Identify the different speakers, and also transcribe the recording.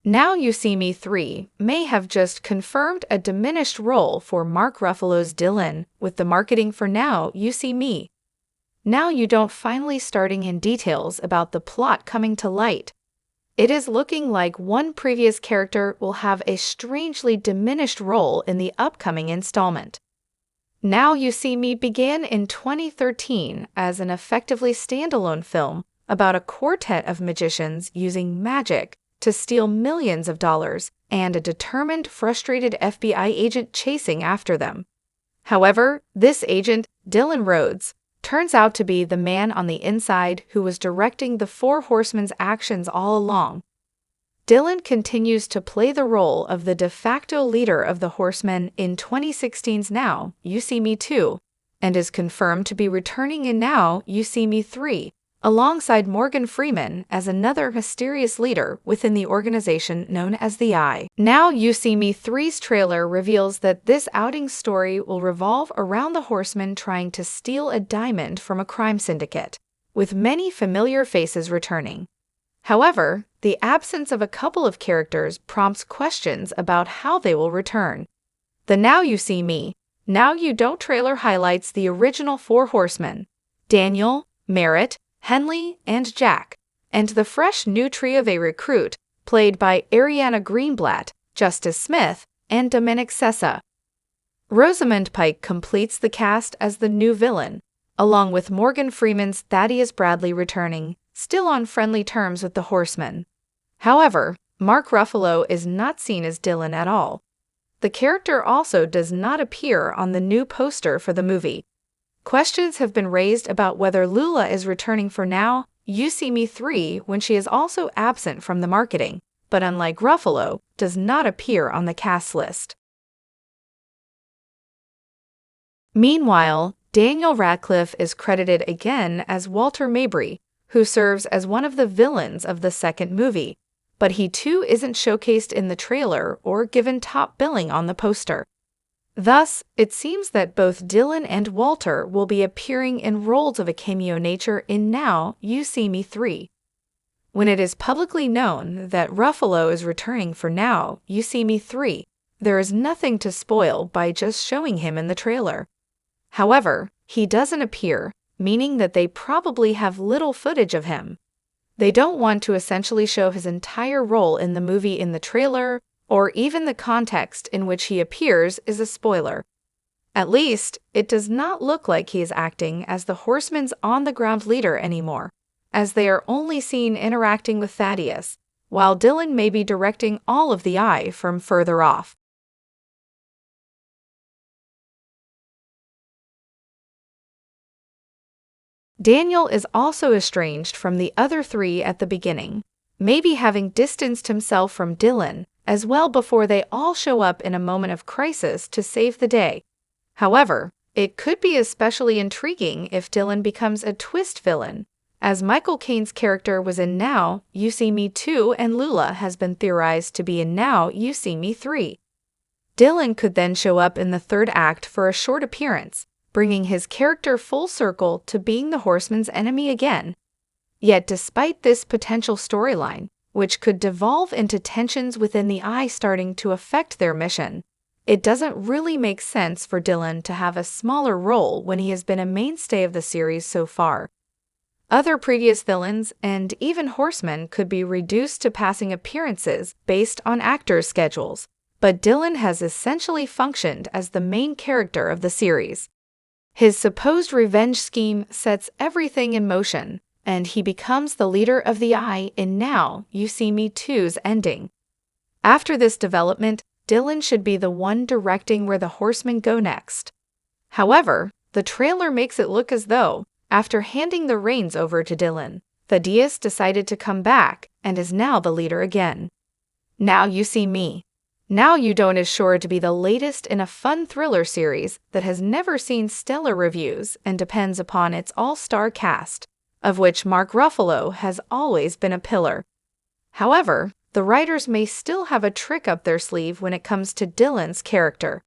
Speaker 1: Now You See Me 3 may have just confirmed a diminished role for Mark Ruffalo's Dylan with the marketing for Now You See Me. Now you don't finally starting in details about the plot coming to light. It is looking like one previous character will have a strangely diminished role in the upcoming installment. Now You See Me began in 2013 as an effectively standalone film about a quartet of magicians using magic to steal millions of dollars and a determined, frustrated FBI agent chasing after them. However, this agent, Dylan Rhodes, turns out to be the man on the inside who was directing the Four Horsemen's actions all along. Dylan continues to play the role of the de facto leader of the Horsemen in 2016's Now You See Me 2, and is confirmed to be returning in Now You See Me 3, alongside Morgan Freeman as another mysterious leader within the organization known as the Eye. Now You See Me 3's trailer reveals that this outing story will revolve around the Horsemen trying to steal a diamond from a crime syndicate, with many familiar faces returning. However, the absence of a couple of characters prompts questions about how they will return. The Now You See Me, Now You Don't trailer highlights the original Four Horsemen: Daniel, Merritt, Henley, and Jack, and the fresh new trio of a recruit, played by Ariana Greenblatt, Justice Smith, and Dominic Sessa. Rosamund Pike completes the cast as the new villain, along with Morgan Freeman's Thaddeus Bradley returning, still on friendly terms with the Horsemen. However, Mark Ruffalo is not seen as Dylan at all. The character also does not appear on the new poster for the movie. Questions have been raised about whether Lula is returning for Now You See Me 3 when she is also absent from the marketing, but unlike Ruffalo, does not appear on the cast list. Meanwhile, Daniel Radcliffe is credited again as Walter Mabry, who serves as one of the villains of the second movie, but he too isn't showcased in the trailer or given top billing on the poster. Thus, it seems that both Dylan and Walter will be appearing in roles of a cameo nature in Now You See Me 3. When it is publicly known that Ruffalo is returning for Now You See Me 3, there is nothing to spoil by just showing him in the trailer. However, he doesn't appear, meaning that they probably have little footage of him. They don't want to essentially show his entire role in the movie in the trailer, or even the context in which he appears is a spoiler. At least, it does not look like he is acting as the Horsemen's on-the-ground leader anymore, as they are only seen interacting with Thaddeus, while Dylan may be directing all of the Eye from further off. Daniel is also estranged from the other three at the beginning, maybe having distanced himself from Dylan as well before they all show up in a moment of crisis to save the day. However, it could be especially intriguing if Dylan becomes a twist villain, as Michael Caine's character was in Now You See Me 2 and Lula has been theorized to be in Now You See Me 3. Dylan could then show up in the third act for a short appearance, bringing his character full circle to being the Horsemen's enemy again. Yet despite this potential storyline, which could devolve into tensions within the Eye starting to affect their mission, it doesn't really make sense for Dylan to have a smaller role when he has been a mainstay of the series so far. Other previous villains and even Horsemen could be reduced to passing appearances based on actors' schedules, but Dylan has essentially functioned as the main character of the series. His supposed revenge scheme sets everything in motion, and he becomes the leader of the Eye in Now You See Me 2's ending. After this development, Dylan should be the one directing where the Horsemen go next. However, the trailer makes it look as though, after handing the reins over to Dylan, Thaddeus decided to come back and is now the leader again. Now You See Me. Now You Don't is sure to be the latest in a fun thriller series that has never seen stellar reviews and depends upon its all-star cast, of which Mark Ruffalo has always been a pillar. However, the writers may still have a trick up their sleeve when it comes to Dylan's character.